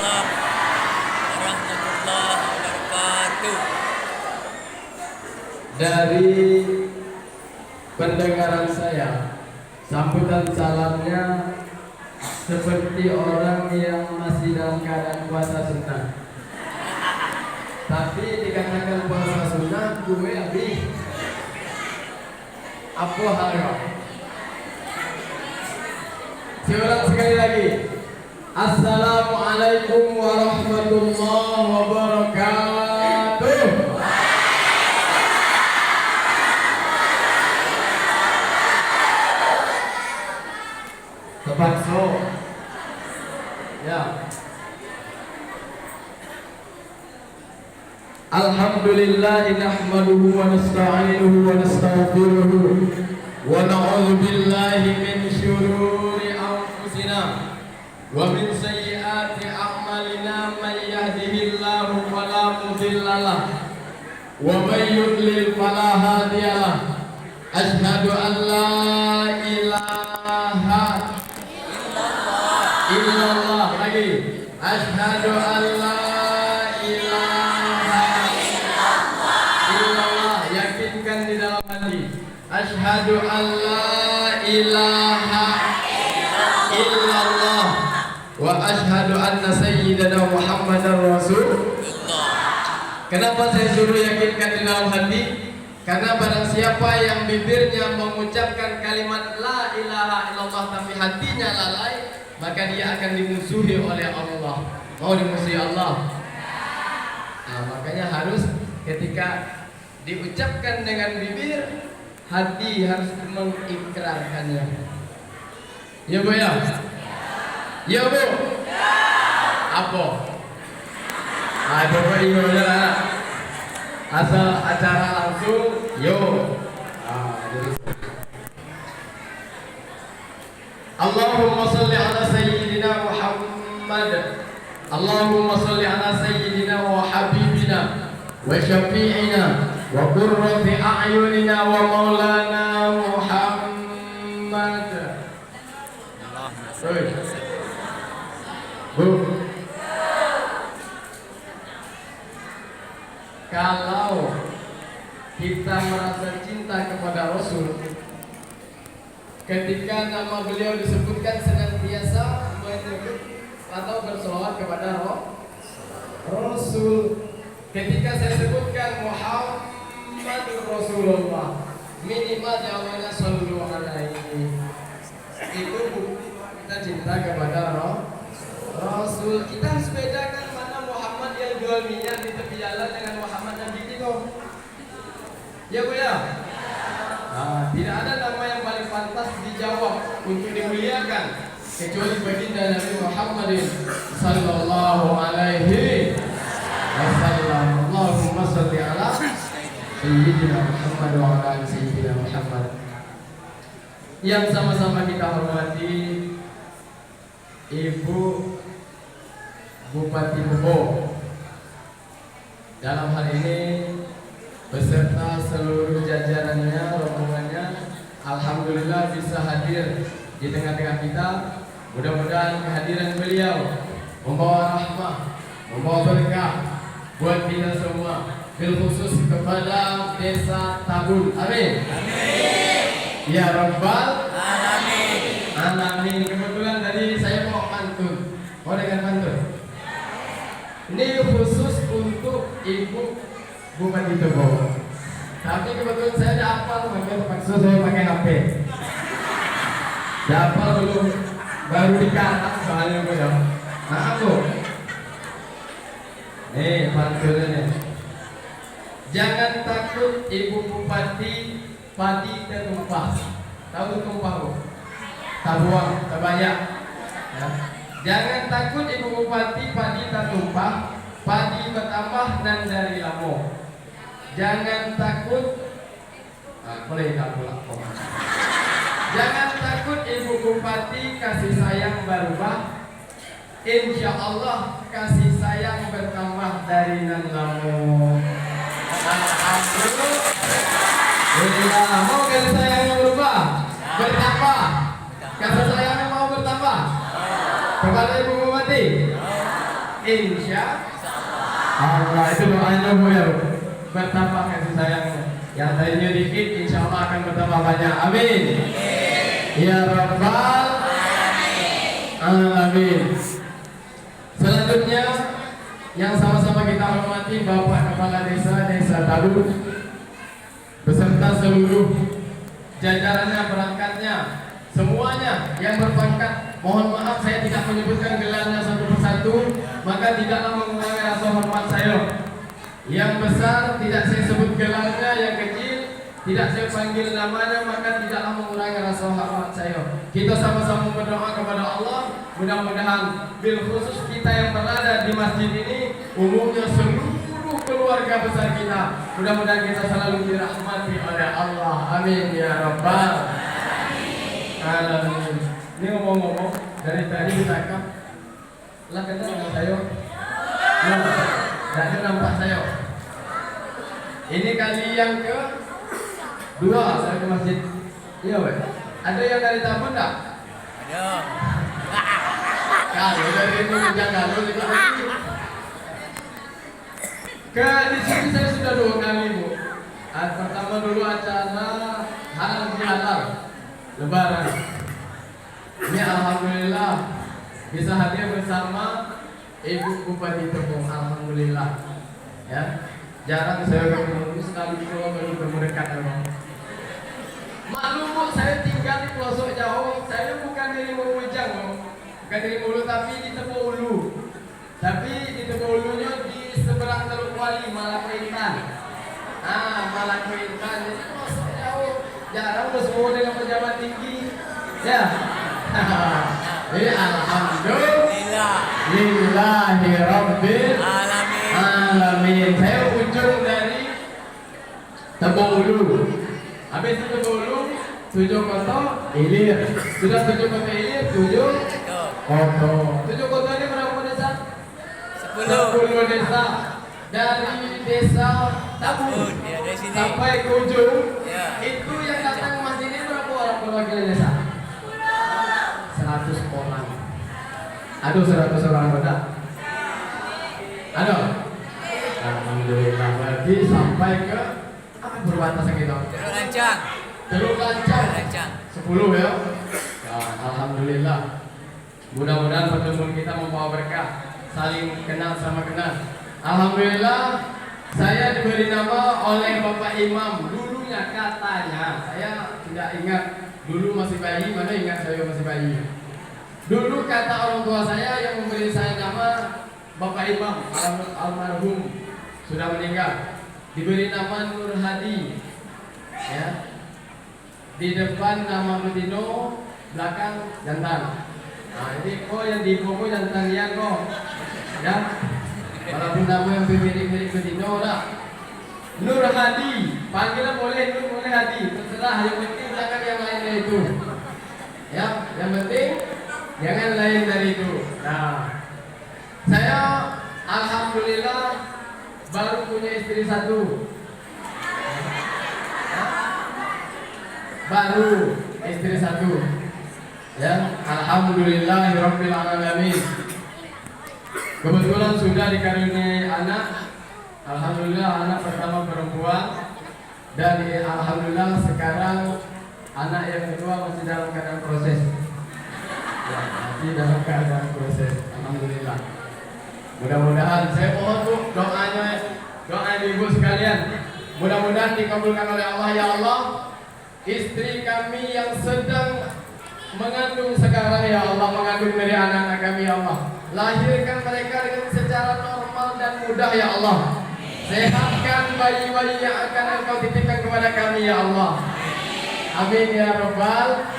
Waalaikumsalam warahmatullahi wabarakatuh. Dari pendengaran saya, sambutan salamnya seperti orang yang masih dalam keadaan puasa sunnah. Tapi dikatakan puasa sunnah, gue habis apa halnya? Siulang sekali lagi. Assalamualaikum warahmatullahi wabarakatuh. Tepat so. Ya. Alhamdulillah nahmaduhu wa nasta'inuhu wa nastaghfiruhu wa na'udzu billahi min syururi anfusina wa min sayyiati a'malina man yahdihillahu fala mudilla lahu wa man yudlil fala hadiya lahu. Asyhadu an la ilaha illallah lagi. Asyhadu an la ilaha illallah. Yakinkan di dalam hati. Asyhadu an la ilaha illallah wa asyhadu anna sayyidana Muhammadar Rasulullah. Kenapa saya suruh yakinkan di dalam hati? Karena barang siapa yang bibirnya mengucapkan kalimat la ilaha illallah tapi hatinya lalai, maka dia akan dimusuhi oleh Allah. Mau dimusuhi Allah? Nah, makanya harus ketika diucapkan dengan bibir, hati harus mengikrarkannya. Ya Bu ya? Ya Bu? Apa? Nah, Bapak Ibu ya. Asal acara langsung, yo. Allahumma salli ala sayyidina Muhammad. Allahumma salli ala sayyidina wa habibina wa syafi'ina wa qurrati a'yunina wa maulana Muhammad. Bu, kalau kita merasa cinta kepada Rasul, ketika nama beliau disebutkan senantiasa menyebut atau bersolawat kepada Rasul. Ketika saya sebutkan Muhammadur Rasulullah, minimal jawabannya sallu alaihi. Itu bukti kita cinta kepada Rasul. Kita harus bedakan mana Muhammad yang jual minyak di tepi jalan dengan Muhammad yang bikin kok. Ya Bu ya? Nah, tidak ada nama yang paling pantas dijawab untuk dimuliakan kecuali baginda Nabi Muhammad sallallahu alaihi wasallam. Allahumma shalli ala sayyidina Muhammad wa ala ali sayyidina Muhammad. Yang sama-sama kita hormati Ibu Bupati Bobo, dalam hal ini beserta seluruh jajarannya, rombongannya, alhamdulillah bisa hadir di tengah-tengah kita. Mudah-mudahan kehadiran beliau membawa rahmah, membawa berkah buat kita semua, bil khusus kepada Desa Tabun. Amin. Amin. Ya Rabbal Alamin. Alamin. Kebetulan tadi saya mau pantun. Mau dengan pantun? Ini khusus untuk Ibu Bupati Tobo. Tapi kebetulan saya ada hafal, makanya terpaksa saya pakai HP. Ada hafal belum, baru dikatak soalnya Bu ya. Maaf Bu. Nih pantunnya nih. Jangan takut Ibu Bupati, padi tertumpah. Tahu tumpah Bu? Tabuang, terbanyak. Ya. Jangan takut Ibu Bupati, padi tertumpah, padi bertambah dan dari lamo. Jangan takut, boleh tak pula. Jangan takut Ibu Bupati, kasih sayang berubah. Insya Allah kasih sayang bertambah dari nan lamo. Alhamdulillah. Mau kasih sayang berubah, bertambah. Kasih sayangnya mau bertambah kepada Ibu Bupati. insya Allah. Itu doanya Bu ya. Bertambah kasih sayangnya. Yang tadinya dikit insya Allah akan bertambah banyak. Amin. Ya Rabbal Alamin. Selanjutnya yang sama-sama kita hormati Bapak Kepala Desa Talu beserta seluruh jajarannya, perangkatnya, semuanya yang berpangkat. Mohon maaf saya tidak menyebutkan gelarnya satu persatu, maka tidaklah mengurangi rasa hormat saya. Yang besar tidak saya sebut gelarnya, yang kecil tidak saya panggil namanya, maka tidaklah mengurangi rasa hormat saya. Kita sama-sama berdoa kepada Allah, mudah-mudahan bil khusus kita yang berada di masjid ini, umumnya seluruh keluarga besar kita, mudah-mudahan kita selalu dirahmati oleh Allah. Amin ya Rabbal Alamin. Ini ngomong-ngomong dari tadi ditangkap lah kenal dengan saya. Tidak nampak saya. Ini kali yang ke dua saya ke masjid. Iya weh. Ada yang dari Tambun tak? Ada. Kalau dari ini jangan kalau di ke di sini saya sudah 2 kali Bu. Pertama dulu acara halal bihalal Lebaran. Ini alhamdulillah bisa hadir bersama Ibu Bupati Tepung. Alhamdulillah. Ya. Jarang saya ketemu, sekali kalau baru ketemu dekat memang. Maklum Bu, saya tinggal di pelosok jauh. Saya bukan dari Mawujang, bukan dari Mulu, tapi di Tepo Ulu. Tapi di Tepo Ulunya di seberang Teluk Wali, Malakwetan. Malakwetan, jadi pelosok jauh. Jarang bertemu dengan pejabat tinggi. Ya. Jadi alhamdulillah. Lillahi Rabbil Alamin. Saya ujung dari Tepo Ulu. Habis itu Tepo Ulu, 7 kota Ilir. Sudah 7 kota Ilir, 7 kota. 7 kota ini berapa desa? 10 desa. Dari desa Tabun sampai ke ujung, itu yang datang ke masjid ini berapa orang perwakilan desa? 100 orang. Aduh, 100 orang benar. Aduh. Alhamdulillah, berarti sampai ke apa perbatasan kita? Teluk Lancang. 10 ya. Alhamdulillah. Mudah-mudahan pertemuan kita membawa berkah, saling kenal sama kenal. Alhamdulillah, saya diberi nama oleh Bapak Imam. Dulunya katanya, saya tidak ingat. Dulu masih bayi, mana ingat saya masih bayi. Dulu kata orang tua saya yang memberi saya nama Bapak Imam almarhum sudah meninggal, diberi nama Nur Hadi. Ya. Di depan nama Betino, belakang jantan. Nah, ini kok yang di buku jantan ya kok. Ya. Walaupun nama yang mirip-mirip Betino lah. Nur Hadi, panggilan boleh Nur, boleh Hadi, terserah. Yang penting jangan yang lain dari itu. Ya, yang penting jangan lain dari itu. Nah, saya alhamdulillah baru punya istri 1. Baru istri 1. Ya, alhamdulillahirabbil alamin. Kebetulan sudah dikaruniai anak. Alhamdulillah anak pertama perempuan. Dan alhamdulillah sekarang anak yang kedua masih dalam keadaan proses. Ya, masih dalam keadaan proses. Alhamdulillah. Mudah-mudahan saya mohon Bu doa ibu sekalian. Mudah-mudahan dikabulkan oleh Allah. Ya Allah, istri kami yang sedang mengandung sekarang ya Allah, mengandung dari anak-anak kami ya Allah, lahirkan mereka dengan secara normal dan mudah ya Allah. Sehatkan bayi-bayi yang akan Engkau titipkan kepada kami ya Allah. Amin ya Rabbal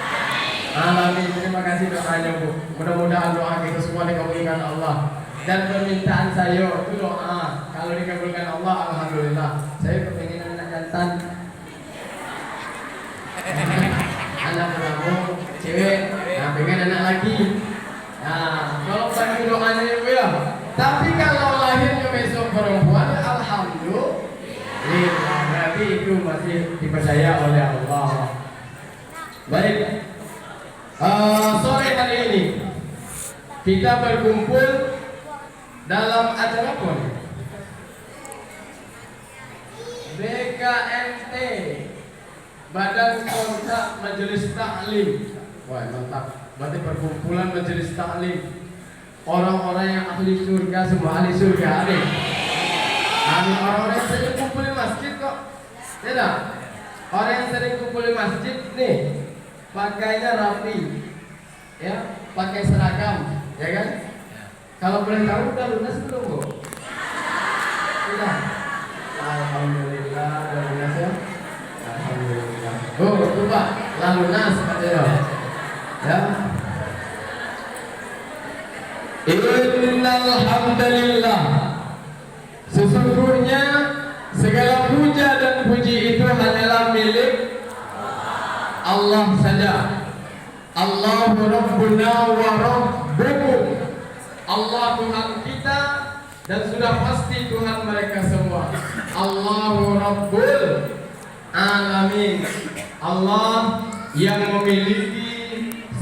Alamin. Terima kasih doanya Bu. Mudah-mudahan doa kita semua dikabulkan Allah. Dan permintaan saya itu doa, kalau dikabulkan Allah alhamdulillah. Saya kepengen anak jantan. Anak kamu cewek, nah pengen anak lagi. Nah, kalau bagi doanya Ibu ya. Tapi kalau lahirnya besok perempuan, alhamdulillah, berarti itu masih dipercaya oleh Allah. Baik, sore hari ini kita berkumpul dalam acara pun BKMT, Badan Kontak Majelis Taklim. Wah, mantap. Berarti perkumpulan majelis taklim. Orang-orang yang ahli surga, semua ahli surga ada. Orang-orang yang sering kumpul di masjid kok. Tidak. Orang yang sering kumpul di masjid nih, pakainya rapi, ya, pakai seragam, ya kan? Kalau boleh tahu udah lunas belum, Bu? Sudah. Alhamdulillah, udah lunas ya. Alhamdulillah. Coba, lah lunas katanya. Ya. Innal hamdalillah. Sesungguhnya segala puja dan puji itu hanyalah milik Allah saja. Allahu Rabbuna wa Rabbukum. Allah Tuhan kita dan sudah pasti Tuhan mereka semua. Allahu Rabbul Alamin. Allah yang memiliki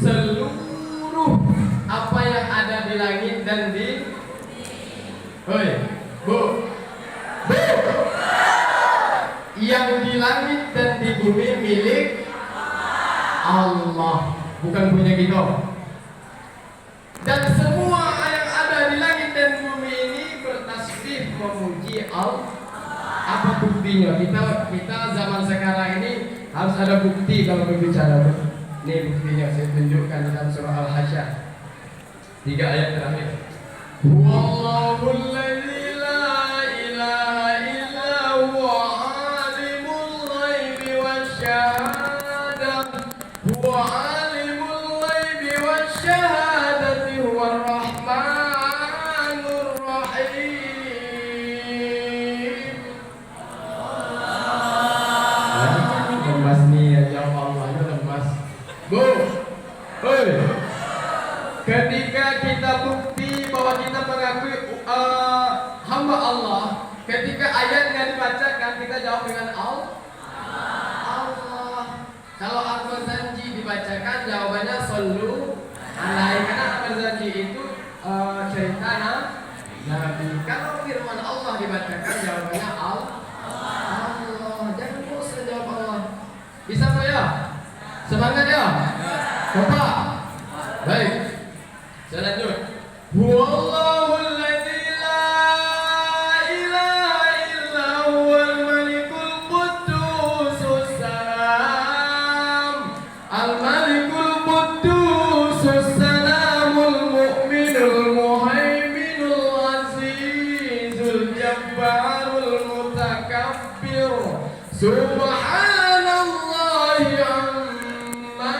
seluruh apa yang ada di langit dan di Bu, yang di langit dan di bumi milik Allah, bukan punya kita. Dan semua yang ada di langit dan bumi ini bertasbih memuji Allah. Apa buktinya? Kita zaman sekarang ini harus ada bukti kalau berbicara. Ini buktinya, saya tunjukkan dalam surah Al-Hasyr 3 ayat terakhir. Wallahul ladzi la ilaha illa huwa alimul ghaibi wasyahadah, huwa alimul ghaibi wasyahadati huwar rahmanur rahim. Lemas nih, jawab Allahnya lemas. Bu, ketika kita bukti bahwa kita mengakui hamba Allah, ketika ayatnya dibacakan kita jawab dengan Allah. Kalau Al-Zanji dibacakan jawabannya shollu alaihi, karena Al-Zanji itu cerita Nabi. Kalau firman Allah dibacakan jawabannya Allah. Jangan bosan jawab Allah. Bisa Pak ya? Semangat ya? Coba. Baik. Saya lanjut. Wallahul ladzi la ilaha illa huwal malikul quddusus salam. Al-malikul quddusus salamul mu'minul muhaiminul azizul jabbarul mutakabbir. Subhanallahi amma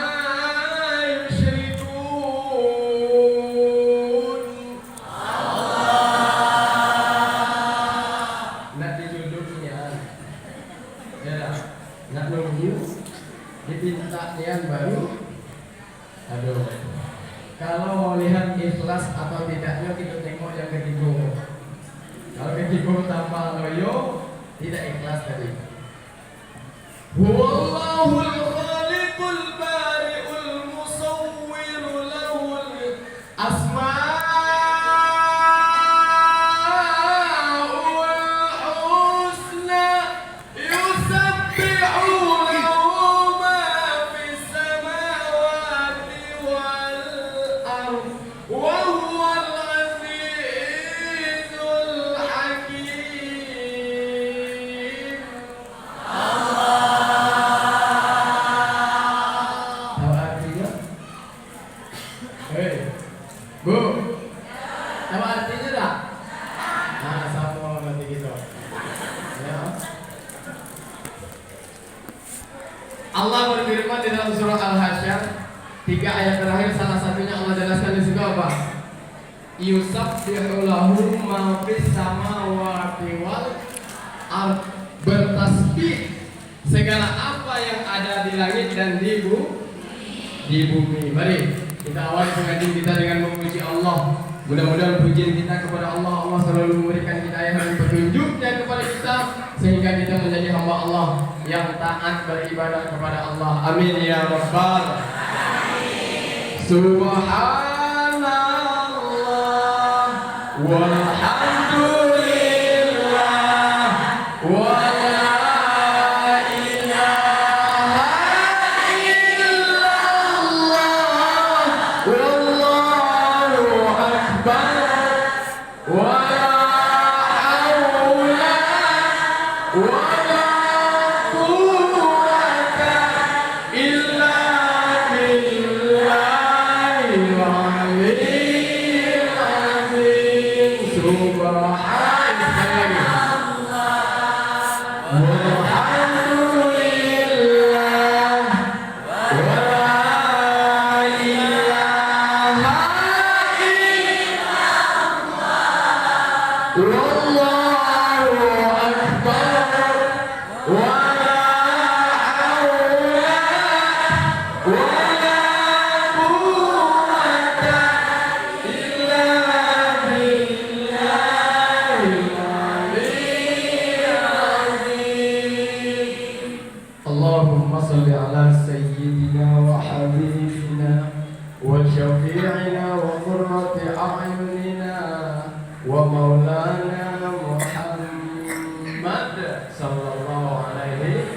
yusyrikun. Nak dijuduknya, ya, nak nunggu, dipinta nian baru. Aduh, kalau mau lihat ikhlas atau tidaknya kita tengok yang ketiga. Kalau ketiga tanpa loyo, tidak ikhlas tadi. Wallahul khaliqul bari'ul musawwir lahul asma'ul husna yusabbihu lahu ma fis samawati wal ardh wa huwal azizul hakim. Bu, apa artinya dah? Nah, sama nanti gitu. Ya. Allah berfirman di dalam surah Al-Hasyr 3 ayat terakhir, salah satunya Allah jelaskan di situ apa? Yusabbihu lahu ma fis samawati wal ardh, bertasbih segala apa yang ada di langit dan di bumi. Mari kita awali pengajian kita dengan memuji Allah. Mudah-mudahan pujian kita kepada Allah, Allah selalu memberikan hidayah dan petunjuknya kepada kita sehingga kita menjadi hamba Allah yang taat beribadah kepada Allah. Amin ya rabbal alamin. Subhanallah walhamdulillah wa la ilaha illallah wallahu akbar wa la haula wa la quwwata illa billahil aliyyil azim. Subhanallah walhamdulillah wa la ilaha illallah wallahu akbar wa la haula wa la quwwata illa billahil aliyyil azim. Allahumma salli ala sayyidina wa habibina wa syafi'ina wa qurrati a'yunina wa maulana Muhammad sallallahu alaihi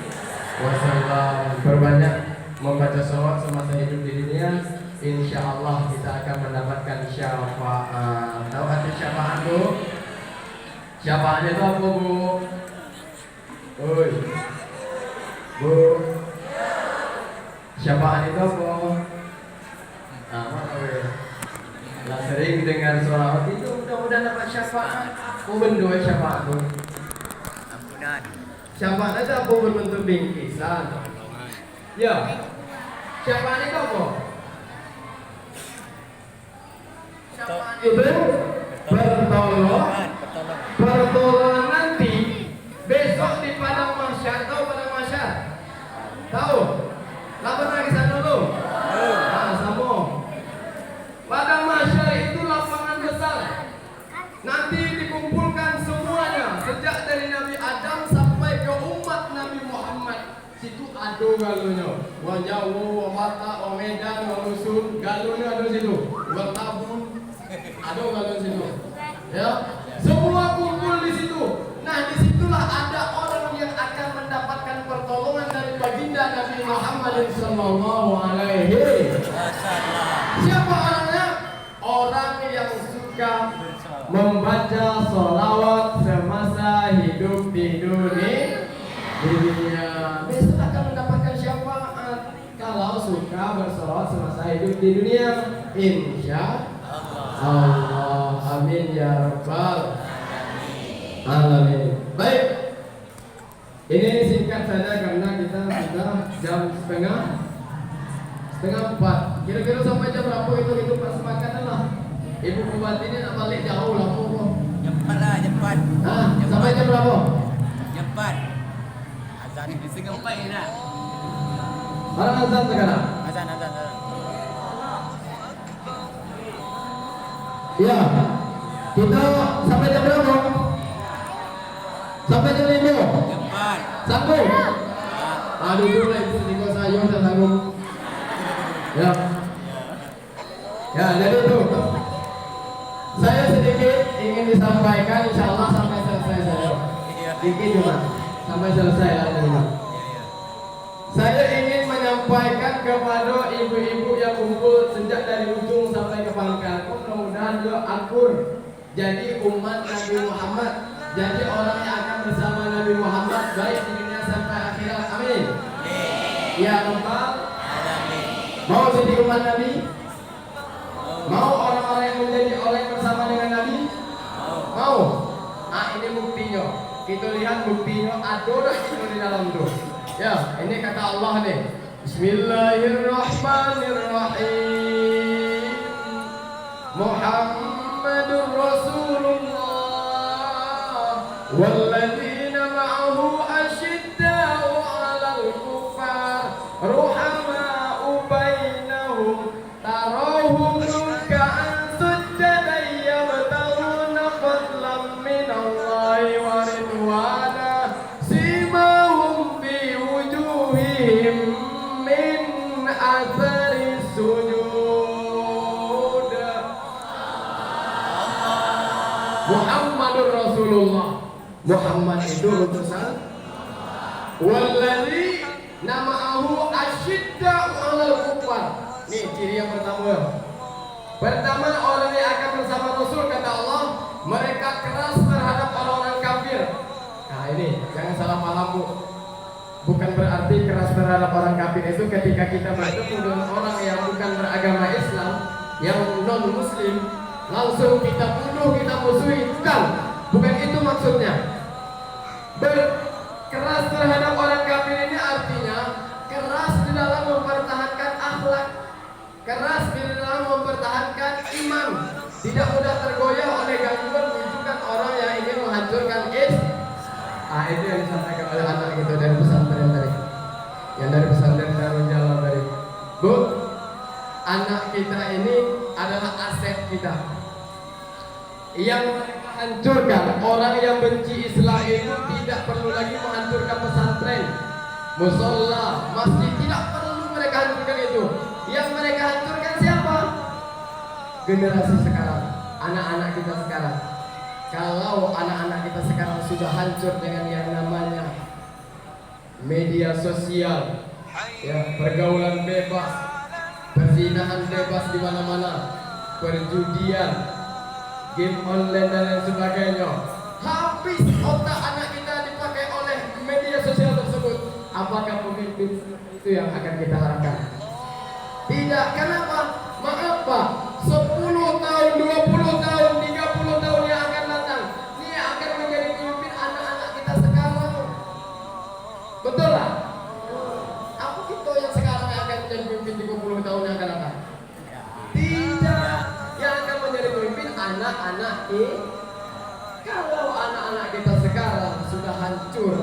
wasallam. Berbanyak membaca sholawat semasa hidup di dunia, insyaallah kita akan mendapatkan syafaat. Tahu arti syafaat Bu? Syafaat itu apa Bu? Oi. Bu. Syafaat itu apa? Lah sering dengar sholawat itu mudah-mudahan dapat syafaat. Apa bentuk syafaat Bu? Ampunan. Syafaat itu apa berbentuk bingkisan? Ya. Syafaat itu apa? Syafaat itu pertolongan nanti besok di padang mahsyar. Tahu padang mahsyar? Tahu? Lah pernah ke sana dulu? Nah, sama. Padang mahsyar itu lapangan besar. Nanti dikumpulkan semuanya sejak dari Nabi Adam sampai ke umat Nabi Muhammad. Situ ada galunya. Wa Jawa, wa Batak, wa Medan, wa Rusun, galunya ada situ. Wa Tabun, ada galunya situ. Ya, semua kumpul di situ. Nah, disitulah ada orang yang akan mendapatkan pertolongan dari baginda Nabi Muhammad sallallahu alaihi wasallam. Siapa orangnya? Orang yang suka membaca sholawat semasa hidup di dunia. Besok akan mendapatkan syafaat kalau suka bersolawat semasa hidup di dunia. Insya Allah. Amin ya rabbal alamin. Baik. Ini singkat saja karena kita sudah jam setengah 4. Kira-kira sampai jam berapa itu pas makan lah. Ibu Bupati ini nak balik jauh lah kok. Jam 4 lah, jam 4. Sampai jam berapa? Jam 4. Azan di setengah 4 ni dah. Mana azan sekarang? Azan. Ya. Kita sampai jam berapa? Sampai jam 5. Jam 4. Sanggup? Aduh dulu lah itu jika saya tak sanggup. Ya. Ya, jadi itu. Saya sedikit ingin disampaikan, insyaallah sampai selesai saya. Dikit cuma sampai selesai lah. Saya ingin menyampaikan kepada ibu-ibu yang kumpul sejak dari ujung sampai ke pangkal. Mudah-mudahan dia akur jadi umat Nabi Muhammad, jadi orang yang akan bersama Nabi Muhammad baik di dunia sampai akhirat. Amin. Ya Rabbal alamin. Mau jadi umat Nabi? Mau orang-orang yang menjadi orang bersama dengan Nabi? Mau? Ah, ini buktinya. Kita lihat buktinya ada itu di dalam itu. Ya, ini kata Allah nih. Bismillahirrahmanirrahim. Muhammadur Rasulullah walladzina ma'ahu asyidda'u 'alal kuffar ruhama'u bainahum tarahum ruk'an sujjadan yabtaghuna fadlan minallahi wa ridwana simahum fi wujuhihim min athari sujud. Muhammadur Rasulullah. Muhammad itu utusan. Walladzi nama'ahu asyidda'u 'alal kuffar. Nih ciri yang pertama. Pertama, orang yang akan bersama Rasul kata Allah, mereka keras terhadap orang-orang kafir. Nah ini jangan salah paham Bu. Bukan berarti keras terhadap orang kafir itu ketika kita bertemu dengan orang yang bukan beragama Islam, yang non Muslim, langsung kita bunuh, kita musuhi. Bukan itu maksudnya. Keras terhadap orang kafir ini artinya keras di dalam mempertahankan akhlak, keras di dalam mempertahankan iman, tidak mudah tergoyah oleh gangguan bujukan orang yang ingin menghancurkan Islam. Itu yang disampaikan oleh anak kita dari pesantren tadi, yang dari pesantren Darul Jalan tadi. Bu, anak kita ini adalah aset kita. Yang hancurkan orang yang benci Islam itu tidak perlu lagi menghancurkan pesantren, musola, masjid, tidak perlu mereka hancurkan itu. Yang mereka hancurkan siapa? Generasi sekarang, anak-anak kita sekarang. Kalau anak-anak kita sekarang sudah hancur dengan yang namanya media sosial, ya, pergaulan bebas, perzinahan bebas di mana-mana, perjudian, game online dan lain sebagainya, habis otak anak kita dipakai oleh media sosial tersebut. Apakah pemimpin itu yang akan kita harapkan? Tidak. Kenapa? Mengapa 10 tahun, 20 tahun, 30 tahun yang akan datang, ini akan menjadi pemimpin anak-anak kita sekarang? Betul lah? Apa kita yang sekarang yang akan menjadi pemimpin 30 tahun yang akan datang? Tidak. Yang akan menjadi pemimpin anak-anak ini. Kalau anak-anak kita sekarang sudah hancur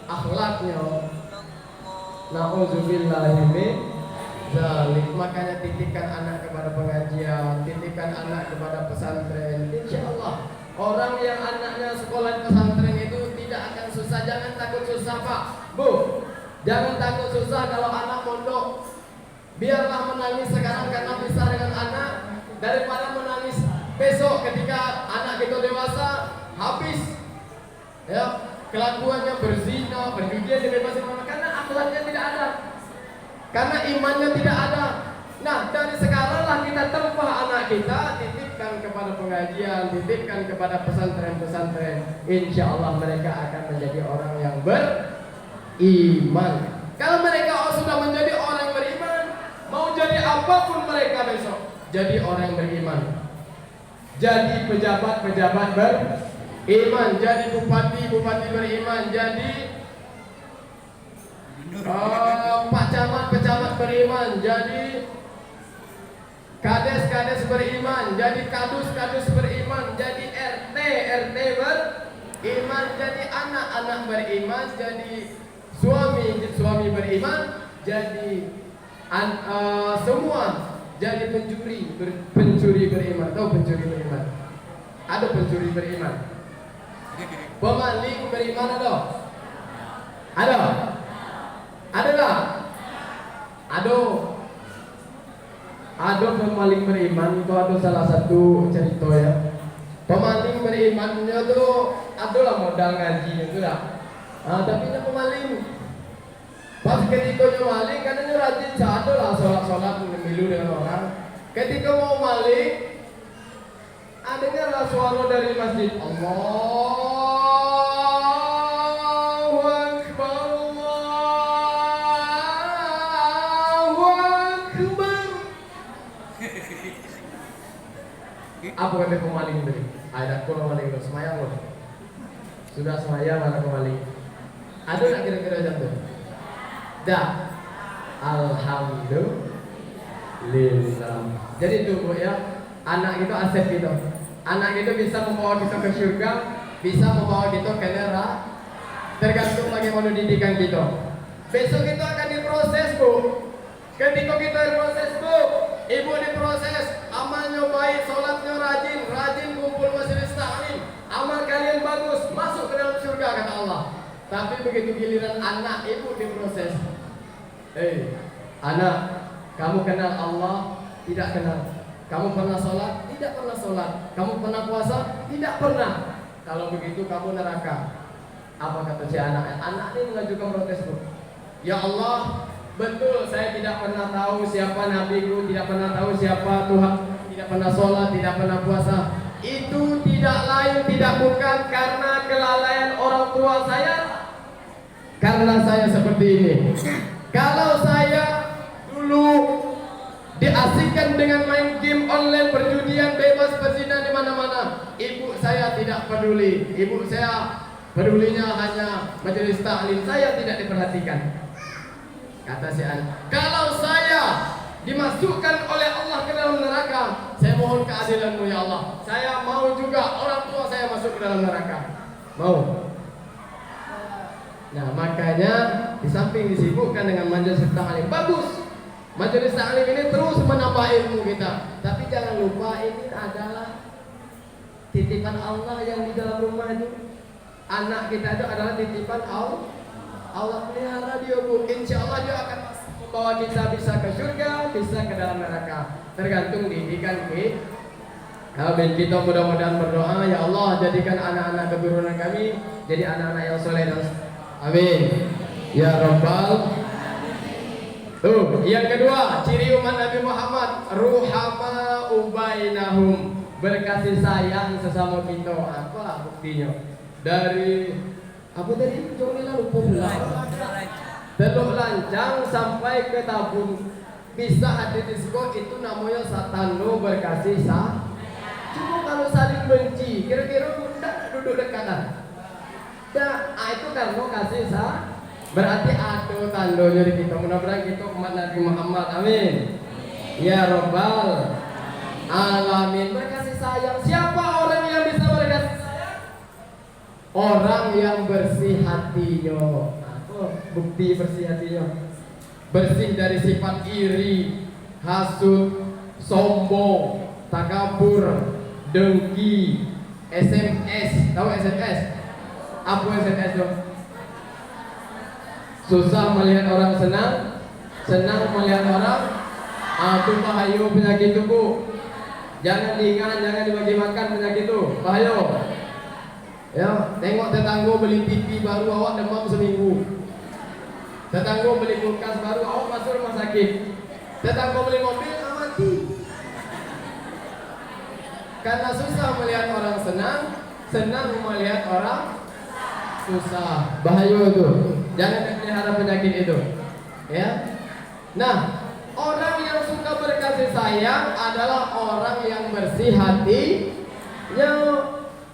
akhlaknya, na'udzubillahi min dzalik. Makanya titipkan anak kepada pengajian, titipkan anak kepada pesantren. Insyaallah orang yang anaknya sekolah di pesantren itu tidak akan susah. Jangan takut susah Pak, Bu. Jangan takut susah kalau anak mondok. Biarlah menangis sekarang karena pisah dengan anak, daripada menangis besok ketika anak kita dewasa, habis ya kelakuannya berzina, berjudian, dibebasin karena akhlaknya tidak ada, karena imannya tidak ada. Nah, dari sekaranglah kita tempah anak kita, titipkan kepada pengajian, titipkan kepada pesantren-pesantren. Insya Allah mereka akan menjadi orang yang beriman. Kalau mereka sudah menjadi orang beriman, mau jadi apapun mereka besok, jadi orang beriman. Jadi pejabat-pejabat beriman, jadi bupati-bupati beriman, jadi pak camat-pecamat beriman, jadi kades-kades beriman, jadi kadus-kadus beriman, jadi RT beriman, jadi anak-anak beriman, jadi suami beriman, jadi semua jadi pencuri beriman. Tahu pencuri beriman? Ada pencuri beriman. Pemaling beriman ada? Ada? Ada tak? Ada pemaling beriman itu ada salah satu cerita ya. Pemaling berimannya tuh adalah modal ngaji itu lah. Tapi dia pemaling. Pas ketika dia maling katanya rajin satu lah sholat memilu dengan orang. Ketika mau maling, dengarlah suara dari masjid, Allahu Akbar, Allahu Akbar. Apa kata pemaling tadi? Ada kurang maling itu semayang loh. Sudah semayang mana pemaling? Ada nak kira-kira jam tu? Dah. Alhamdulillah. Jadi itu Bu ya, anak itu aset kita. Anak itu bisa membawa kita ke surga, bisa membawa kita ke neraka. Tergantung bagaimana didikan kita. Besok kita akan diproses Bu. Ketika kita diproses Bu, ibu diproses, amalnya baik, sholatnya rajin kumpul majelis taklim, amal kalian bagus, masuk ke dalam surga kata Allah. Tapi begitu giliran anak ibu diproses, anak, kamu kenal Allah? Tidak kenal. Kamu pernah sholat? Tidak pernah sholat. Kamu pernah puasa? Tidak pernah. Kalau begitu kamu neraka. Apa kata si anak? Anak ini mengajukan protes tuh. Ya Allah, betul saya tidak pernah tahu siapa nabiku, tidak pernah tahu siapa Tuhan, tidak pernah sholat, tidak pernah puasa. Itu tidak lain, tidak bukan karena kelalaian orang tua saya. Karena saya seperti ini. Kalau saya dulu diasingkan dengan main game online, perjudian, bebas, berzina di mana-mana, ibu saya tidak peduli. Ibu saya pedulinya hanya majelis taklim, saya tidak diperhatikan. Kata si anak, kalau saya dimasukkan oleh Allah ke dalam neraka, saya mohon keadilan-Mu ya Allah. Saya mau juga orang tua saya masuk ke dalam neraka. Mau? Nah, makanya di samping disibukkan dengan majelis taklim, bagus. Majelis taklim ini terus menambah ilmu kita. Tapi jangan lupa ini adalah titipan Allah yang di dalam rumah itu. Anak kita itu adalah titipan Allah. Allah pelihara dia, Bu. Insya Allah dia akan membawa kita bisa ke surga, bisa ke dalam neraka. Tergantung didikan kita. Amin. Kita mudah-mudahan berdoa, ya Allah jadikan anak-anak keturunan kami jadi anak-anak yang soleh dan amin. Ya Rabbal. Yang kedua, ciri umat Nabi Muhammad, ruhama ubainahum, berkasih sayang sesama kita. Apa buktinya? Dari apa tadi? Jangan lupa Teluk Lancang sampai ke Tabung bisa hadir di sekolah, itu namanya satano berkasih sayang. Cuma kalau saling benci, kira-kira tidak duduk dekatan. Itu karena kasih sayang. Berarti ada tandanya di kita. Mudah-mudahan kita umat Nabi Muhammad. Amin. Ya Rabbal Alamin. Berkasih sayang. Siapa orang yang bisa berkasih sayang? Orang yang bersih hatinya. Bukti bersih hatinya. Bersih dari sifat iri, hasud, sombong, takabur, dengki, SMS. Tahu SMS? Apa SMS dong? Susah melihat orang senang, senang melihat orang. Itu bahaya penyakit itu, Bu. Jangan diingat, jangan dibagi makan penyakit itu. Bahaya. Ya, tengok tetangga beli TV baru, awak demam seminggu. Tetangga beli kulkas baru, awak masuk rumah sakit. Tetangga beli mobil, mati. Karena susah melihat orang senang, senang melihat orang susah. Bahaya itu. Jangan dipelihara penyakit itu. Ya. Nah, orang yang suka berkasih sayang adalah orang yang bersih hati.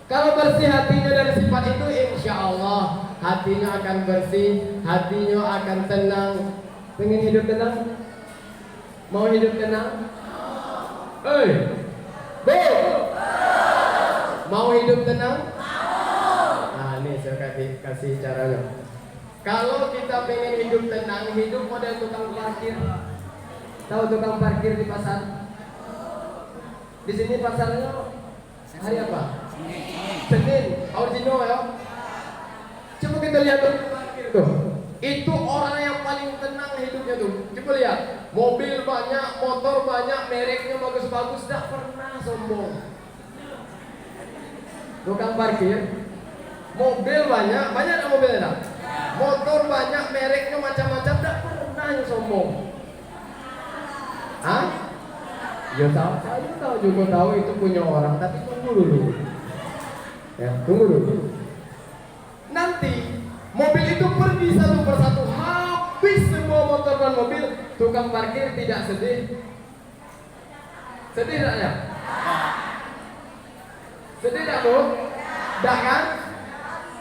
Kalau bersih hatinya dari sifat itu, insya Allah hatinya akan bersih, hatinya akan tenang. Pengen hidup tenang? Mau hidup tenang? Hei, Bu, mau hidup tenang? Nah, ini saya kasih caranya. Kalau kita pengen hidup tenang, hidup model tukang parkir. Tahu tukang parkir di pasar? Di sini pasarnya hari apa? Senin. Original ya. Coba kita lihat tukang parkir tuh. Itu orang yang paling tenang hidupnya tuh. Coba lihat. Mobil banyak, motor banyak, mereknya bagus-bagus, tidak pernah sombong. Tukang parkir, mobil banyak, banyak ada mobilnya tak? Motor banyak, mereknya macam-macam, tidak pernah yang sombong. Hah? Ya tahu, saya tahu juga tahu itu punya orang, tapi tunggu dulu. Ya, tunggu dulu. Nanti mobil itu pergi satu persatu, habis semua motor dan mobil, tukang parkir tidak sedih. Sedih tak ya? Sedih tak, Bu? Tak kan?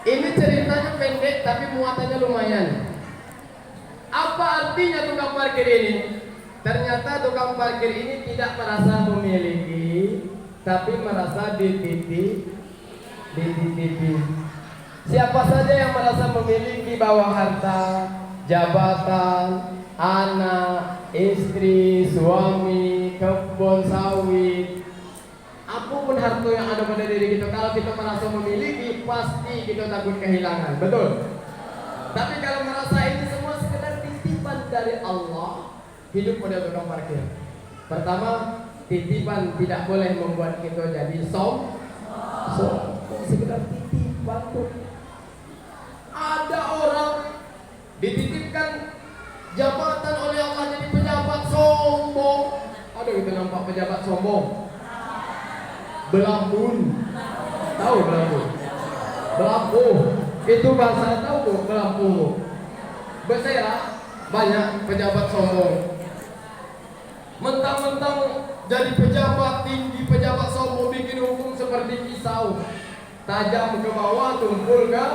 Ini ceritanya pendek tapi muatannya lumayan. Apa artinya tukang parkir ini? Ternyata tukang parkir ini tidak merasa memiliki, tapi merasa dititipi. Siapa saja yang merasa memiliki bawa harta, jabatan, anak, istri, suami, kebun sawit, apapun harta yang ada pada diri kita, kalau kita merasa memiliki, pasti kita takut kehilangan, betul? Tapi kalau merasa ini semua sekedar titipan dari Allah, hidup pada tukang parkir. Pertama, titipan tidak boleh membuat kita jadi sombong. Sekedar titipan tuh. Ada orang dititipkan jabatan oleh Allah jadi pejabat sombong. Ada kita nampak pejabat sombong. Belambun. Tahu belambun? Belampuh. Itu bahasa tahu kok belampuh. Bersera banyak pejabat sombong. Mentang-mentang jadi pejabat tinggi, pejabat sombong bikin hukum seperti pisau. Tajam ke bawah, tumpul ke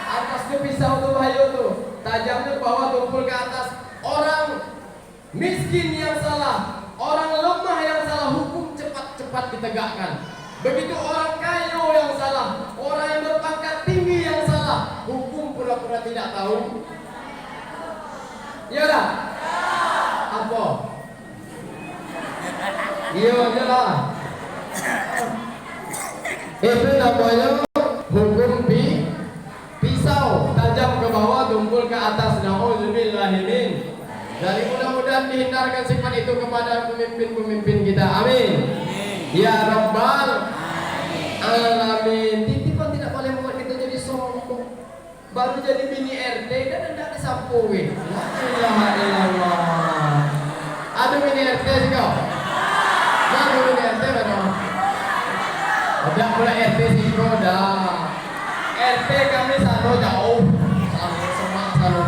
atas. Ke pisau tuh bahaya tuh. Tajamnya ke bawah, tumpul ke atas. Orang miskin yang salah, orang lemah yang salah, hukum cepat-cepat ditegakkan. Begitu orang kaya yang salah, orang yang berpangkat tinggi yang salah, hukum pura-pura tidak tahu. Ya dah? Apa? Iya jelas. Itu namanya hukum pisau, tajam ke bawah, tumpul ke atas. Nauzubillahimin. Jadi mudah-mudahan dihindarkan sifat itu kepada pemimpin-pemimpin kita. Amin. Ya Rabbal Alamin. Titipan tidak boleh membuat kita jadi sombong. Baru jadi bini RT dan tidak disampui. La ilaha illallah. Ada bini RT juga. Mana bini RT mana? Ada pula RT juga dah. RT kami sana jauh. Semak sana.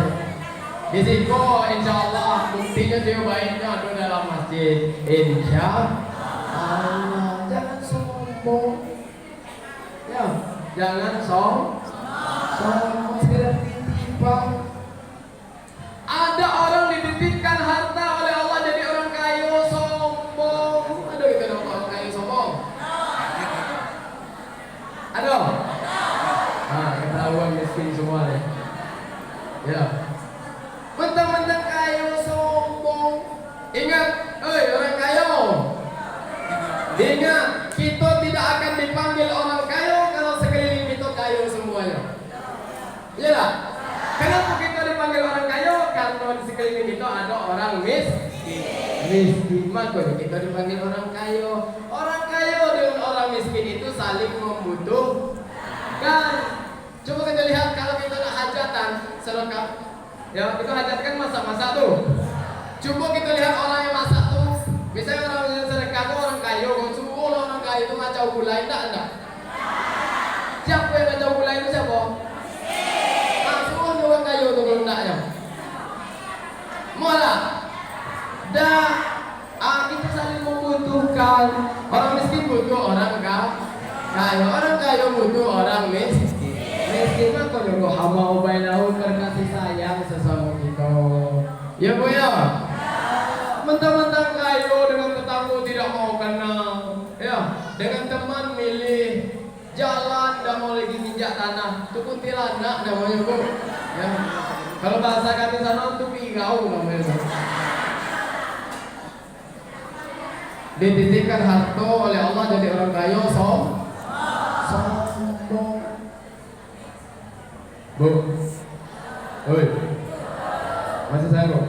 Di situ insya Allah buktinya dia baiknya ada dalam masjid. Insya Allah. Jangan sombong. Ya, jangan sombong. Sekedar titipan. Ada orang dititipkan harta oleh Allah jadi orang kaya sombong. Ada kita nampak orang kaya sombong. Ada. Ketahuan miskin semua nih. Ya. Mentang-mentang kaya sombong. Ingat, orang kaya. Ingat, kita tidak akan dipanggil orang kaya kalau sekeliling kita kaya semuanya. Iya tak? Kenapa kita dipanggil orang kaya? Karena di sekeliling kita ada orang miskin. Makanya kita dipanggil orang kaya. Orang kaya dengan orang miskin itu saling membutuhkan. Coba kita lihat kalau kita nak hajatan selengkap. Ya, kita hajatkan masak-masak tuh. Coba kita lihat orang yang masak tuh. Misalnya orang yang sedekah tuh orang kaya, suruh orang kaya itu ngacau gulai enggak? Siapa yang ngacau gulai itu siapa? Suruh orang kaya itu kalau enggaknya. Malah dah kita saling membutuhkan. Orang miskin butuh orang kaya, orang kaya butuh orang miskin. Miskin mah kau nyuruh hama ubainahu berkasih sayang sesama kita. Ya bu ya. Mentang-mentang kaya dengan tetangga tidak mau kenal. Ya, dengan teman milih jalan dan mau lagi minjak tanah. Itu kuntilanak namanya bu. Ya. Kalau bahasa kami sana itu pigau namanya. Dititipkan harta oleh Allah jadi orang kaya sombong. Bu, oi, masih saya bu.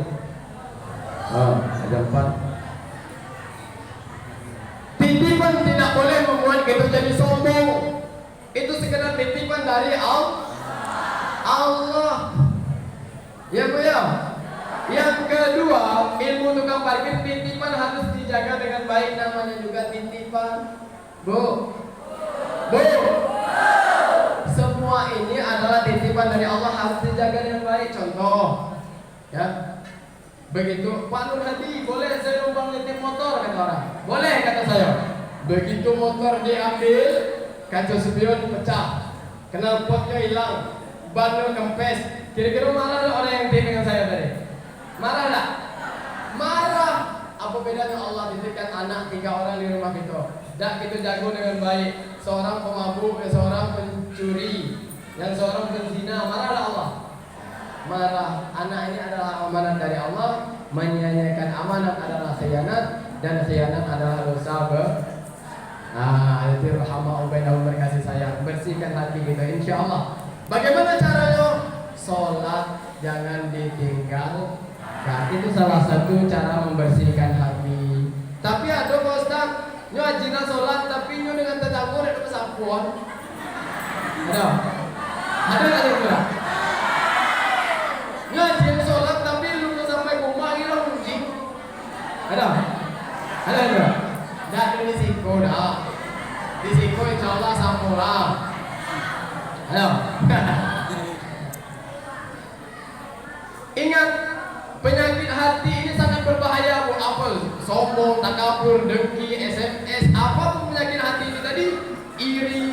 Ada 4. Titipan tidak boleh membuat kita jadi sombong. Itu sekedar titipan dari Allah. Ya bu ya. Yang kedua, ilmu tukang parkir titipan harus dijaga dengan baik. Namanya juga titipan. Bu. Semua ini adalah titipan dari Allah, harus dijaga dengan baik. Contoh, ya. Begitu Pak Nur Hadi, boleh saya numpang nitip motor kata orang. Boleh kata saya. Begitu motor diambil, kaca spion pecah, knalpotnya hilang, bannya kempes. Kira-kira marah tak orang yang titip dengan saya tadi? Marah tak? Marah. Apa bedanya Allah titipkan anak 3 orang di rumah kita? Dak kita jago dengan baik. Seorang pemabuk, seorang pencuri, yang seorang penzina, marahlah Allah. Marah. Anak ini adalah amanat dari Allah. Menyia-nyiakan amanat adalah khianat, dan khianat adalah dosa itu rahmah ubainahu berkasih sayang. Bersihkan hati kita insyaallah. Bagaimana caranya? Salat jangan ditinggalkan. Itu salah satu cara membersihkan hati. Tapi ada Nyo ajina sholat tapi nyo dengan tetangga ada pesapuan. Ada? Ada nggak juga? Nyo ajina sholat tapi lu sampai rumah ini lo kunci. Ada? Ada nggak? Nggak ada risiko dah. Risiko insya Allah sampurna. Ada? Ingat, penyakit hati ini sangat berbahaya. Apa? Sombong, takabur, dengki, SMS, apapun penyakit hati ini tadi, iri.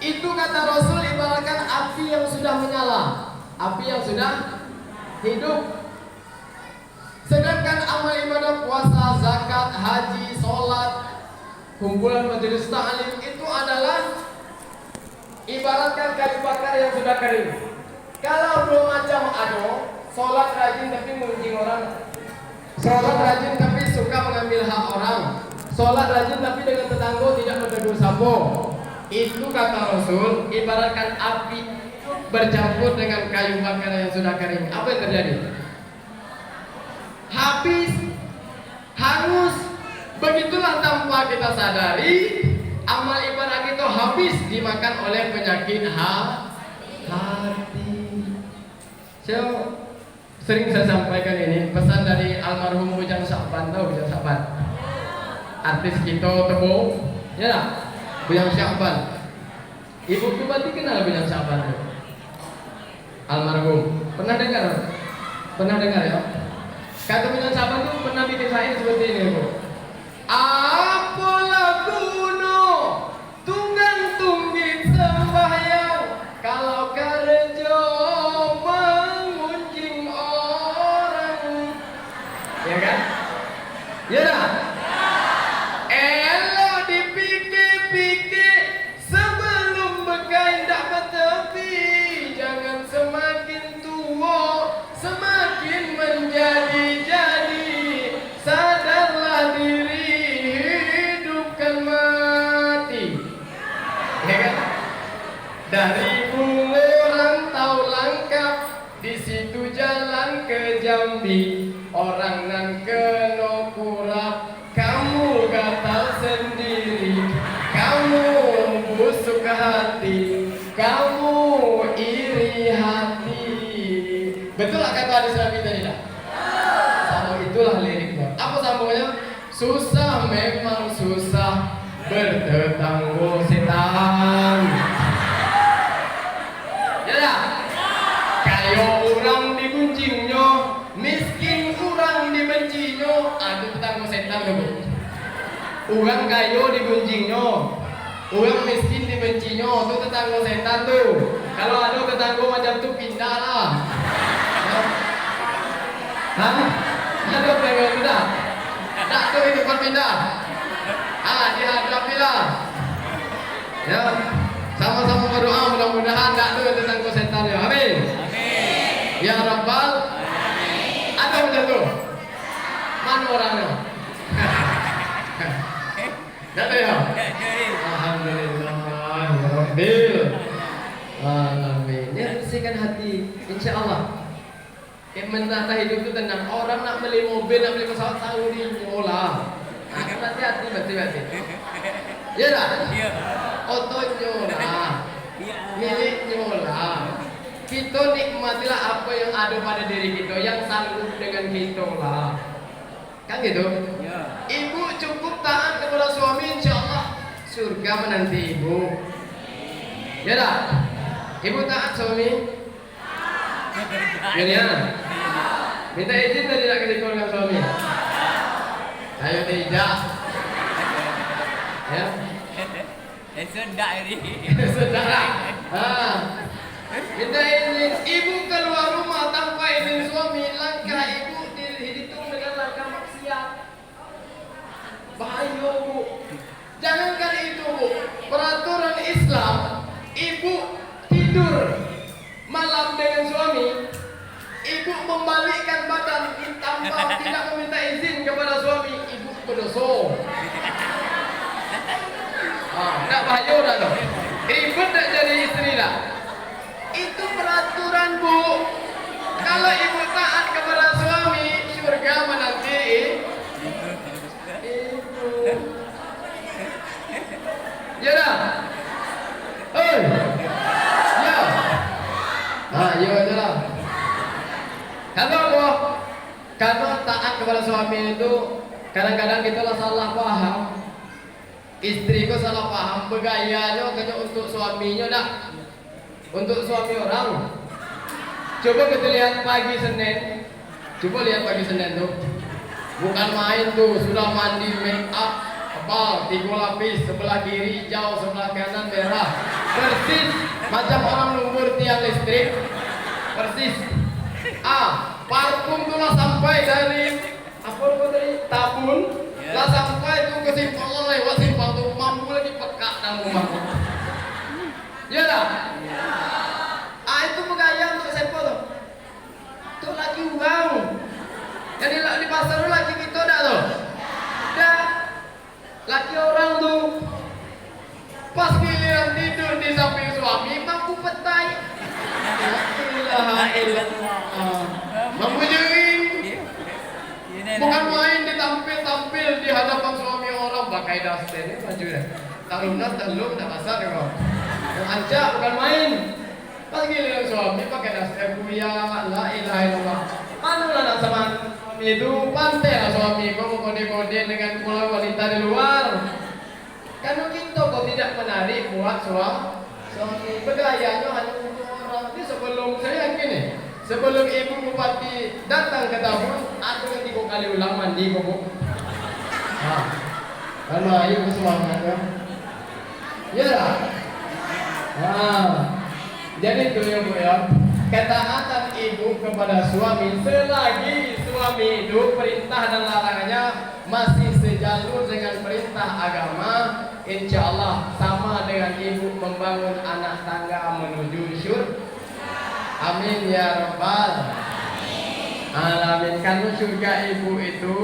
Itu kata Rasul ibaratkan api yang sudah menyala, api yang sudah hidup. Sedangkan amal ibadah puasa, zakat, haji, sholat, kumpulan majelis ta'lim itu adalah ibaratkan kayu bakar yang sudah kering. Kalau belum macam ado, sholat rajin tapi mengunjing orang, sholat rajin tapi suka mengambil hak orang, sholat rajin tapi dengan tetangga tidak menegur sapo. Itu kata Rasul ibaratkan api bercampur dengan kayu bakar yang sudah kering. Apa yang terjadi? Habis, hangus. Begitulah tanpa kita sadari amal ibadah kita habis dimakan oleh penyakit hati. Sering saya sampaikan ini pesan dari almarhum Bujang Syakban. Tahu Bujang Syakban? Artis kita Tebo, ya lah? Bujang Syakban. Ibu tu berarti kenal Bujang Syakban tu? Almarhum. Pernah dengar? Pernah dengar ya? Kata Bujang Syakban tu pernah bikin syair seperti ini, Bu. Apalah guna tunggang tungging sembahyang kalau kerja mengunjing orang, ya kan? Ya dah. Elok dipikir-pikir sebelum bekai tak bertepi. Jangan semakin tua semakin menjadi-jadi. Sadarlah diri hidupkan mati, ya kan? Dari Bungo rantau langkap di situ jalan ke Jambi. Orang nan kena kurap kamu gatal sendiri. Kamu busuk hati, kamu iri hati. Betul tak kata hadis Nabi tadi tak? Sama itulah liriknya. Apa sambungannya? Susah memang susah bertetangga setan. Ya dah. Kayo orang digunjingnya, miskin orang dibencinya. Aduh tetangga setan tu. Orang kayo digunjingnya, orang miskin dibencinya. Tu tetangga setan tu. Kalau ada tetangga macam tu pindah lah. Hah? Ada pengen pindah? Tak tu itu kan pindah. Dihadapilah. Ya, sama-sama berdoa mudah-mudahan tak tu tetangga setan ya. Amin. Amin. Ya Rabbal. Amin. Ada macam tu. Mana orangnya? Tak ada ya? Alhamdulillah. Ya Rabbil. Amin. Dia bersihkan hati. InsyaAllah. Menata hidup itu tenang. Orang nak beli mobil, nak beli pesawat tahu di nyola. Hati-hati, berarti. Ya tak? Iya. Oto nyola. Milik nyola. Kita nikmatilah apa yang ada pada diri kita, yang sanggup dengan kita lah. Kan gitu? Ya. Ibu cukup taat kepada suami, insyaAllah surga menanti ibu. Ya tak? Ibu taat suami? Ya. Minta izin tadi nak kasih keluarga suami. Ayo tidak. Ya. Sedap ini. Sedap. Minta izin. Ibu keluar rumah tanpa izin suami, langkah ibu dihitung dengan langkah maksiat. Bahaya bu. Jangankan itu bu. Peraturan Islam, ibu tidur malam dengan suami, ibu membalikkan badan tanpa tidak meminta izin kepada suami, ibu berdosa. Tak bahaya dah tu. Ribet tak jadi isteri dah. Itu peraturan bu. Kalau ibu taat kepada suami, surga menanti ibu. Ya. Nah, iya aja lah. Karena apa? Karena taat kepada suami itu kadang-kadang kita lah salah paham. Istriku salah paham begayanya kayaknya untuk suaminya dah. Untuk suami orang. Coba kita lihat pagi Senin. Coba lihat pagi Senin tuh. Bukan main tuh, sudah mandi make up, tebal, 3 lapis, sebelah kiri hijau, sebelah kanan merah. Persis macam orang lumpur tiang listrik. Persis. Parfum tuh lah sampai dari apa dari tabun, lah sampai tuh ke simpang lewat simpang tuh mampu lagi peka dalam rumahku. Ya lah. Itu bergaya untuk siapa tuh? Tuh lagi uang. Jadi di pasar tuh lagi kita dah tuh. Dah. Laki orang tuh. Pas giliran tidur di samping suami mampu petai. Mampu jering. Bukan main ditampil-tampil di hadapan suami orang pakai daster ini baju dah. Telum dah basah kau. Aja bukan main. Pas giliran suami pakai daster buya la ilaha illallah. Manulah nak sama suami itu pantai lah suami kau mau kode-kode dengan pula wanita di luar. Karena kita kok tidak menarik buat suami bergayanya hanya untuk orang. Ini sebelum saya yakin nih, sebelum ibu bupati datang ke tabun, aku nanti 3 kali ulang mandi kok bu. Karena ibu semangat ya. Ya lah. Jadi itu ya bu ya. Ketaatan ibu kepada suami selagi suami itu perintah dan larangannya masih sejalur dengan perintah agama, insya Allah sama dengan ibu membangun anak tangga menuju syurga. Amin ya rabbal alamin. Karena surga ibu itu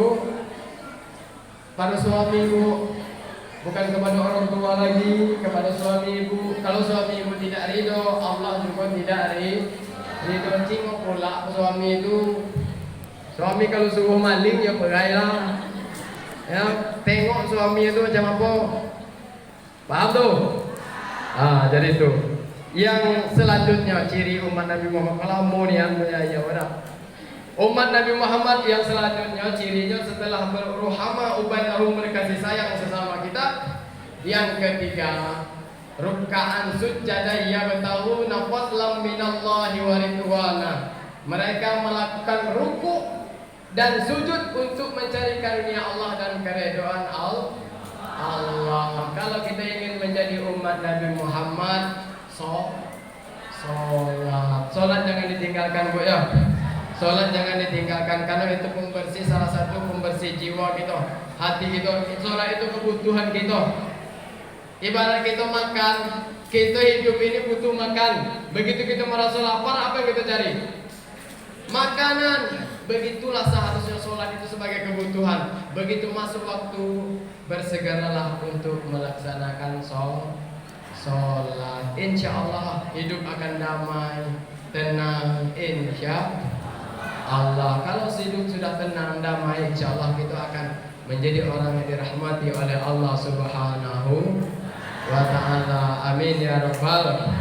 pada suami ibu, bukan kepada orang tua lagi, kepada suami ibu. Kalau suami ibu tidak ridho, Allah juga tidak ridho. Cingok pula suami itu. Suami kalau suruh maling ya perailah. Ya, tengok suami itu macam apa. Paham tuh? Jadi itu. Yang selanjutnya ciri umat Nabi Muhammad kalamunian ya wadah. Umat Nabi Muhammad yang selanjutnya cirinya setelah berruhama ubainahum berkasih sayang sesama kita. Yang ketiga, ruk'an sujada yabtahuna fadlan minallahi wa ridwana. Mereka melakukan ruku dan sujud untuk mencari karunia Allah dan keridhaan Allah. Kalau kita ingin menjadi umat Nabi Muhammad, Sholat jangan ditinggalkan bu ya. Sholat jangan ditinggalkan karena itu pembersih, salah satu pembersih jiwa kita, hati kita. Sholat itu kebutuhan kita. Ibarat kita makan, kita hidup ini butuh makan. Begitu kita merasa lapar, apa yang kita cari? Makanan. Begitulah seharusnya sholat itu sebagai kebutuhan. Begitu masuk waktu, bersegeralah untuk melaksanakan sholat. Insya Allah hidup akan damai, tenang, insya Allah. Kalau hidup sudah tenang, damai, insya Allah kita akan menjadi orang yang dirahmati oleh Allah Subhanahu wa ta'ala. Amin ya rabbal.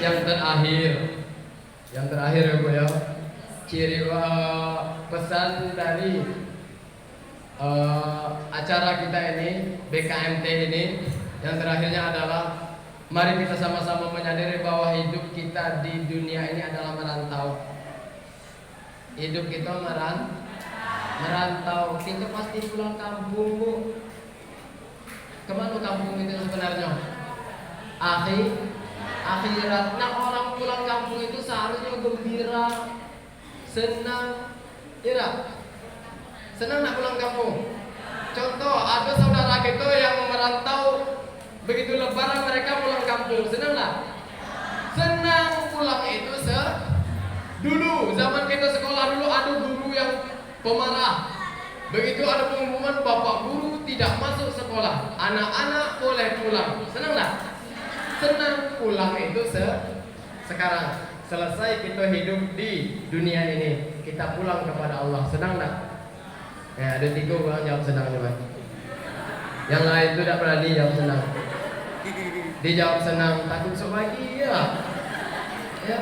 Yang terakhir ya bu ya, ciri pesan dari acara kita ini, BKMT ini, yang terakhirnya adalah mari kita sama-sama menyadari bahwa hidup kita di dunia ini adalah merantau. Hidup kita merantau. Kita pasti pulang kampung bu. Kemana kampung itu sebenarnya? Akhirat. Nah, orang pulang kampung itu seharusnya gembira, senang. Tidak? Senang nak pulang kampung? Contoh, ada saudara kita yang merantau. Begitu lebaran mereka pulang kampung, senang lah. Senang pulang itu dulu zaman kita sekolah dulu ada guru yang pemarah. Begitu ada pengumuman bapak guru tidak masuk sekolah, anak-anak boleh pulang. Senang lah. Senang pulang itu sekarang selesai kita hidup di dunia ini, kita pulang kepada Allah. Senang tak? Ya, ada 3 orang jawab senang coba. Yang lain itu tidak berani jawab senang. Dijawab senang, takut sebagi ya. Ya.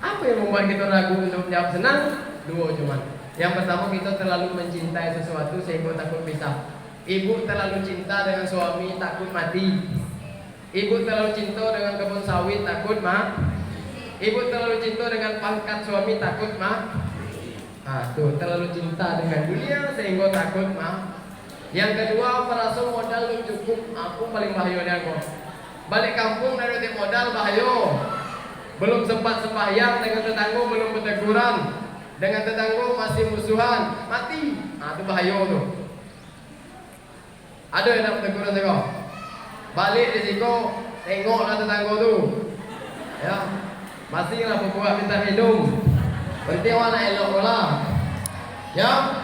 Apa yang membuat kita ragu untuk jawab senang? Dua cuman. Yang pertama, kita terlalu mencintai sesuatu sehingga takut pisah. Ibu terlalu cinta dengan suami, takut mati. Ibu terlalu cinta dengan kebun sawit, takut Ibu terlalu cinta dengan pangkat suami, takut tuh terlalu cinta dengan dunia sehingga takut Yang kedua, merasa modal belum cukup. Aku paling bahayanya kok. Balik kampung dari modal bahaya. Belum sempat sembahyang dengan tetangga, belum berteguran. Dengan tetangga masih musuhan, mati. Itu bahaya tuh. Ada yang nak berteguran tengok. Balik di situ, tengoklah tetangga tuh. Ya, masih lah berbuat minta minum. Berarti awak nak elok lah. Ya.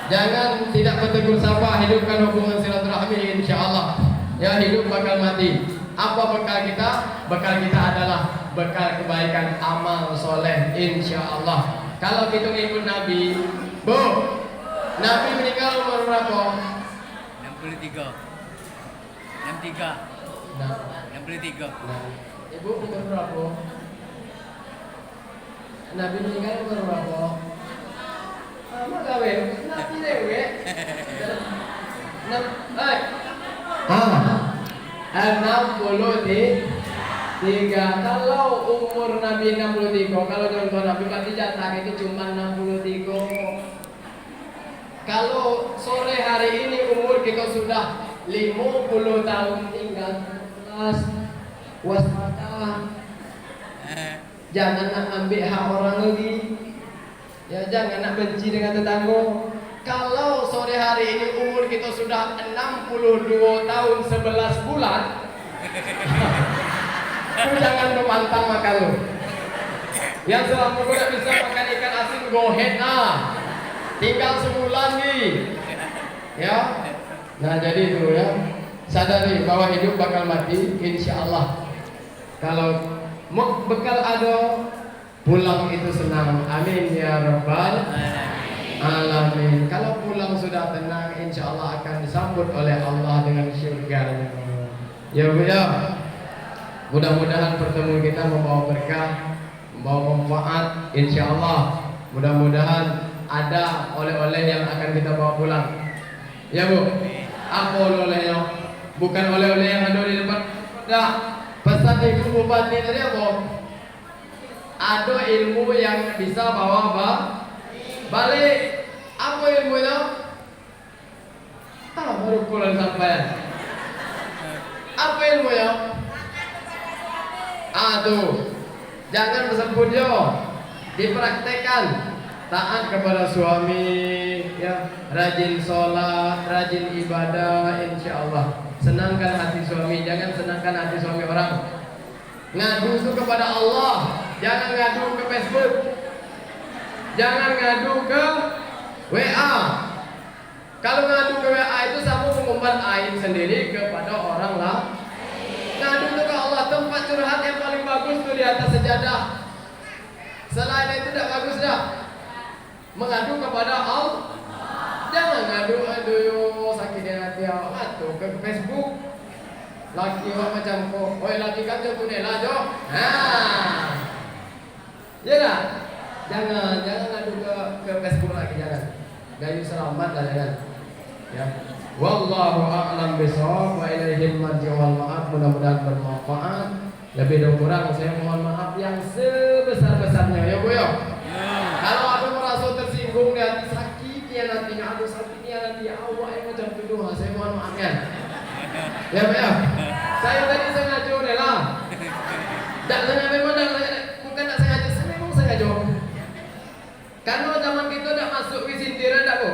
Jangan tidak bertegur sapa, hidupkan hubungan silaturahmi insya-Allah. Ya, hidup bakal mati. Apa bekal kita? Bekal kita adalah bekal kebaikan amal soleh insya-Allah. Kalau kita ngikut Nabi, Bu, Nabi meninggal umur berapa? 63. 63. Nah, Ibu umur berapa? Nabi meninggal umur berapa? Mak gawe, Nabi dewe. 63. Kalau umur Nabi 63, kalau contoh Nabi berarti jatah itu cuma 63. Kalau sore hari ini umur kita sudah 50 tahun, tinggal 11. Waspada. Jangan nak ambil hak orang lagi. Ya, jangan nak benci dengan tetangga. Kalau sore hari ini umur kita sudah 62 tahun 11 bulan, jangan memantang makan lu. Yang selama kau tidak bisa makan ikan asin, go ahead tinggal sebulan nih. Ya. Nah, jadi itu ya. Sadari bahwa hidup bakal mati, insya Allah. Kalau bekal ada, pulang itu senang. Amin ya rabbal alamin. Kalau pulang sudah tenang, insya Allah akan disambut oleh Allah dengan syurga. Ya Bu ya. Mudah-mudahan pertemuan kita membawa berkah, membawa manfaat, insya Allah. Mudah-mudahan ada oleh-oleh yang akan kita bawa pulang. Ya Bu. Apa oleh-olehnya? Bukan oleh-oleh yang ada di depan. Nah, pesan Ibu Bupati tadi apa? Ada ilmu yang bisa bawa balik. Apa ilmunya? Baru pulang sampai. Apa ilmunya? Tuh. Jangan bersebut yo. Dipraktekkan. Taat kepada suami, ya, rajin sholat, rajin ibadah, insya Allah. Senangkan hati suami, jangan senangkan hati suami orang. Ngadu itu kepada Allah, jangan ngadu ke Facebook, jangan ngadu ke WA. Kalau ngadu ke WA itu sama mengumbar aib sendiri kepada orang lah. Ngadu itu ke Allah, tempat curhat yang paling bagus itu di atas sejadah. Selain itu tidak bagus dah. Mengadu kepada Allah. Jangan ngadu, aduh sakit hati awak tuh ke Facebook. Laki awak macam kok, oi laki kata tu nela jo. Ya dah. Jangan ngadu ke Facebook lagi, jangan. Gayu selamat lah jangan. Ya. Wallahu a'lam bishawab wa ilaihil marji wal ma'ab. Mudah-mudahan bermanfaat. Lebih dan kurang saya mohon maaf yang sebesar-besarnya ya Bu ya. Kalau ada merasa tersinggung di hati, sakitnya nantinya, aduh sakitnya nanti awak yang macam tuduh, saya mohon maaf ya. Ya Pak ya. Saya tadi sengaja lah. Tak sengaja memang bukan tak sengaja, saya memang sengaja. Karena zaman kita tak masuk ke sindiran tak Bu?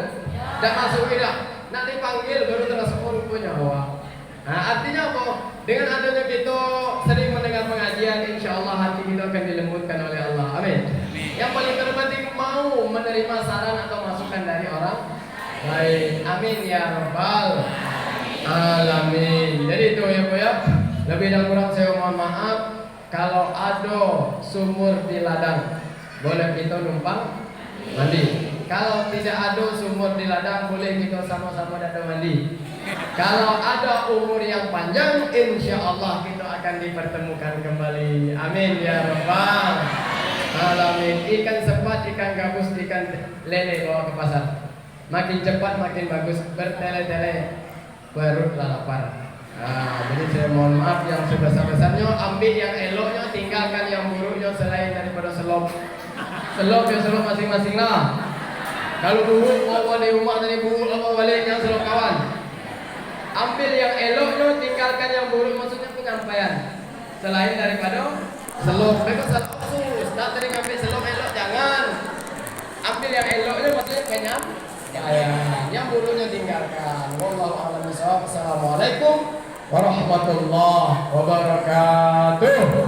Tak masuk ke tak. Nak dipanggil baru terasa rupanya awak. Artinya apa? Dengan adanya kita sering mendengar pengajian, insya Allah hati kita akan dilembutkan oleh Allah. Amin. Yang paling terpenting mau menerima saran atau masukan dari orang lain. Amin ya rabbal alamin. Jadi itu ya Bu ya. Lebih dan kurang saya mohon maaf. Kalau ada sumur di ladang, boleh kita numpang mandi. Kalau tidak ada sumur di ladang, boleh kita sama-sama datang mandi. Kalau ada umur yang panjang, insya Allah kita akan dipertemukan kembali. Amin ya rabbal alamin. Ikan sepat, ikan gabus, ikan lele bawa ke pasar. Makin cepat makin bagus, bertele-tele perutlah lapar. Jadi saya mohon maaf yang sebesar-besarnya, ambil yang eloknya, tinggalkan yang buruknya selain daripada selop. Selop ya selop masing-masing lah. Kalau buruk bawa di rumah dari buruk apa balik yang selop kawan. Ambil yang eloknya, tinggalkan yang buruk, maksudnya penyampaian. Selain daripada selop, mereka salah khusus. Tak tadi ngambil selop elok jangan. Ambil yang eloknya, maksudnya penyampaian. Yang buruknya tinggalkan. Wallahu a'lam bishawab. Assalamualaikum warahmatullahi wabarakatuh.